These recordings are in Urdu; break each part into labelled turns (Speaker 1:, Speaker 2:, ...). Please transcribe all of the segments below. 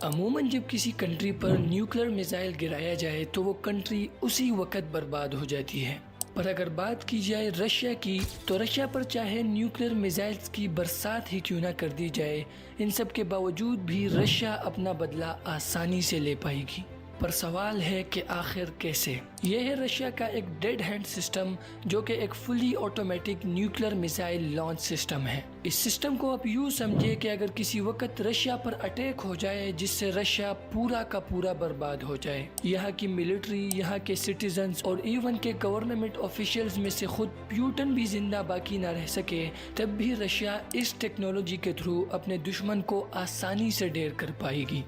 Speaker 1: عموماً جب کسی کنٹری پر نیوکلر میزائل گرایا جائے تو وہ کنٹری اسی وقت برباد ہو جاتی ہے، پر اگر بات کی جائے رشیا کی تو رشیا پر چاہے نیوکلر میزائلز کی برسات ہی کیوں نہ کر دی جائے، ان سب کے باوجود بھی رشیا اپنا بدلہ آسانی سے لے پائے گی۔ پر سوال ہے کہ آخر کیسے؟ یہ ہے رشیا کا ایک ڈیڈ ہینڈ سسٹم جو کہ ایک fully automatic nuclear missile launch system ہے۔ اس سسٹم کو آپ یوں سمجھے کہ اگر کسی وقت رشیا پر اٹیک ہو جائے جس سے رشیا پورا کا پورا برباد ہو جائے، یہاں کی ملٹری، یہاں کے سٹیزنز اور ایون کے گورنمنٹ آفیشلز میں سے خود پیوٹن بھی زندہ باقی نہ رہ سکے، تب بھی رشیا اس ٹیکنالوجی کے تھرو اپنے دشمن کو آسانی سے ڈیر کر پائے گی۔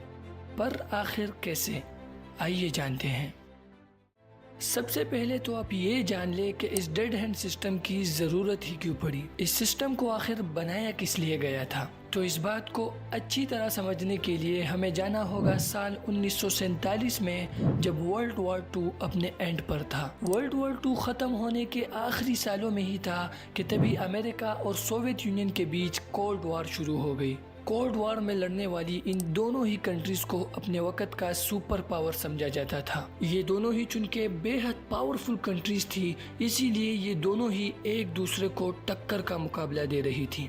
Speaker 1: پر آخر کیسے؟ آئیے جانتے ہیں۔ سب سے پہلے تو آپ یہ جان لیں کہ اس ڈیڈ ہینڈ سسٹم کی ضرورت ہی کیوں پڑی، اس سسٹم کو آخر بنایا کس لیے گیا تھا۔ تو اس بات کو اچھی طرح سمجھنے کے لیے ہمیں جانا ہوگا سال 1947 میں، جب ورلڈ وار 2 اپنے اینڈ پر تھا۔ ورلڈ وار 2 ختم ہونے کے آخری سالوں میں ہی تھا کہ تبھی امریکہ اور سوویت یونین کے بیچ کولڈ وار شروع ہو گئی۔ کولڈ وار میں لڑنے والی ان دونوں ہی کنٹریز کو اپنے وقت کا سپر پاور سمجھا جاتا تھا۔ یہ دونوں ہی چونکہ بے حد پاورفل کنٹریز تھی، اسی لیے یہ دونوں ہی ایک دوسرے کو ٹکر کا مقابلہ دے رہی تھی۔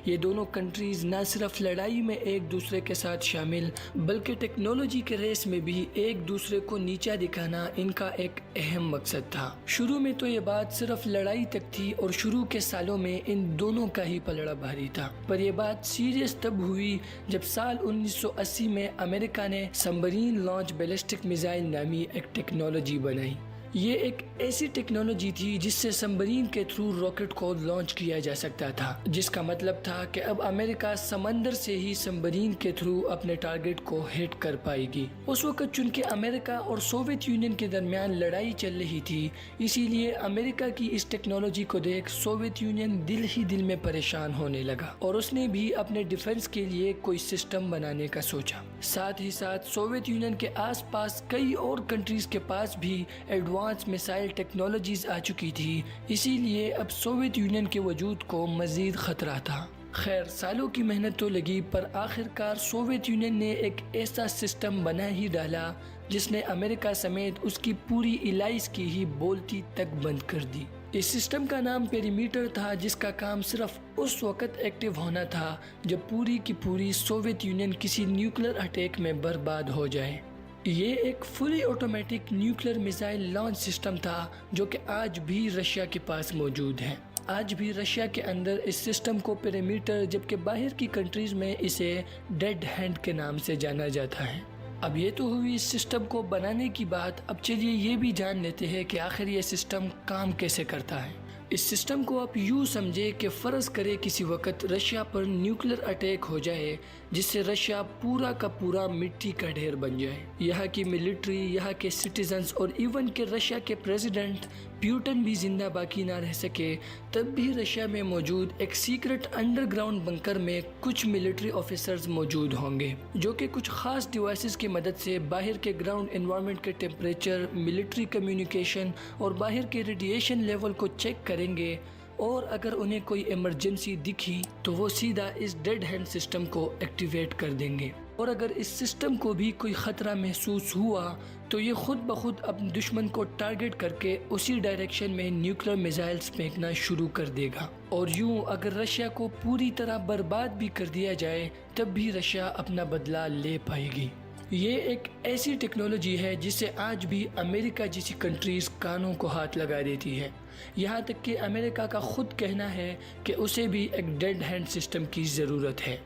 Speaker 1: یہ دونوں کنٹریز نہ صرف لڑائی میں ایک دوسرے کے ساتھ شامل، بلکہ ٹیکنالوجی کے ریس میں بھی ایک دوسرے کو نیچا دکھانا ان کا ایک اہم مقصد تھا۔ شروع میں تو یہ بات صرف لڑائی تک تھی اور شروع کے سالوں میں ان دونوں کا ہی پلڑا بھاری تھا، پر یہ بات سیریس تب ہوئی جب سال 1980 میں امریکہ نے سبمرین لانچ بیلسٹک میزائل نامی ایک ٹیکنالوجی بنائی۔ یہ ایک ایسی ٹیکنالوجی تھی جس سے سبمرین کے تھرو راکٹ کو لانچ کیا جا سکتا تھا، جس کا مطلب تھا کہ اب امریکہ سمندر سے ہی سبمرین کے تھرو اپنے ٹارگٹ کو ہٹ کر پائے گی۔ اس وقت چونکہ امریکہ اور سوویت یونین کے درمیان لڑائی چل رہی تھی، اسی لیے امریکہ کی اس ٹیکنالوجی کو دیکھ سوویت یونین دل ہی دل میں پریشان ہونے لگا اور اس نے بھی اپنے ڈیفنس کے لیے کوئی سسٹم بنانے کا سوچا۔ ساتھ ہی ساتھ سوویت یونین کے آس پاس کئی اور کنٹریز کے پاس بھی ایڈوانس میسائل ٹیکنالوجیز آ چکی تھی، اسی لیے اب سوویت یونین کے وجود کو مزید خطرہ تھا۔ خیر، سالوں کی محنت تو لگی، پر آخر کار سوویت یونین نے ایک ایسا سسٹم بنا ہی ڈالا جس نے امریکہ سمیت اس کی پوری الائش کی ہی بولتی تک بند کر دی۔ اس سسٹم کا نام پیریمیٹر تھا، جس کا کام صرف اس وقت ایکٹیو ہونا تھا جب پوری کی پوری سوویت یونین کسی نیوکلر اٹیک میں برباد ہو جائے۔ یہ ایک fully automatic nuclear missile launch system تھا جو کہ آج بھی رشیا کے پاس موجود ہے۔ آج بھی رشیا کے اندر اس سسٹم کو پیریمیٹر، جبکہ باہر کی کنٹریز میں اسے ڈیڈ ہینڈ کے نام سے جانا جاتا ہے۔ اب یہ تو ہوئی اس سسٹم کو بنانے کی بات، اب چلیے یہ بھی جان لیتے ہیں کہ آخر یہ سسٹم کام کیسے کرتا ہے۔ اس سسٹم کو آپ یوں سمجھے کہ فرض کرے کسی وقت رشیا پر نیوکلر اٹیک ہو جائے جس سے رشیا پورا کا پورا مٹی کا ڈھیر بن جائے، یہاں کی ملٹری، یہاں کے سٹیزنز اور ایون کہ رشیا کے پریزیڈنٹ پیوٹن بھی زندہ باقی نہ رہ سکے، تب بھی رشیا میں موجود ایک سیکرٹ انڈر گراؤنڈ بنکر میں کچھ ملٹری آفیسرز موجود ہوں گے جو کہ کچھ خاص ڈیوائسز کی مدد سے باہر کے گراؤنڈ انوائرمنٹ کے ٹیمپریچر، ملٹری کمیونیکیشن اور باہر کے ریڈیشن لیول کو چیک کریں گے، اور اگر انہیں کوئی ایمرجنسی دکھی تو وہ سیدھا اس ڈیڈ ہینڈ سسٹم کو ایکٹیویٹ کر دیں گے، اور اگر اس سسٹم کو بھی کوئی خطرہ محسوس ہوا تو یہ خود بخود اپنے دشمن کو ٹارگٹ کر کے اسی ڈائریکشن میں نیوکلر میزائلز پھینکنا شروع کر دے گا، اور یوں اگر رشیا کو پوری طرح برباد بھی کر دیا جائے تب بھی رشیا اپنا بدلہ لے پائے گی۔ یہ ایک ایسی ٹیکنالوجی ہے جسے آج بھی امریکہ جیسی کنٹریز کانوں کو ہاتھ لگا دیتی ہے، یہاں تک کہ امریکہ کا خود کہنا ہے کہ اسے بھی ایک ڈیڈ ہینڈ سسٹم کی ضرورت ہے۔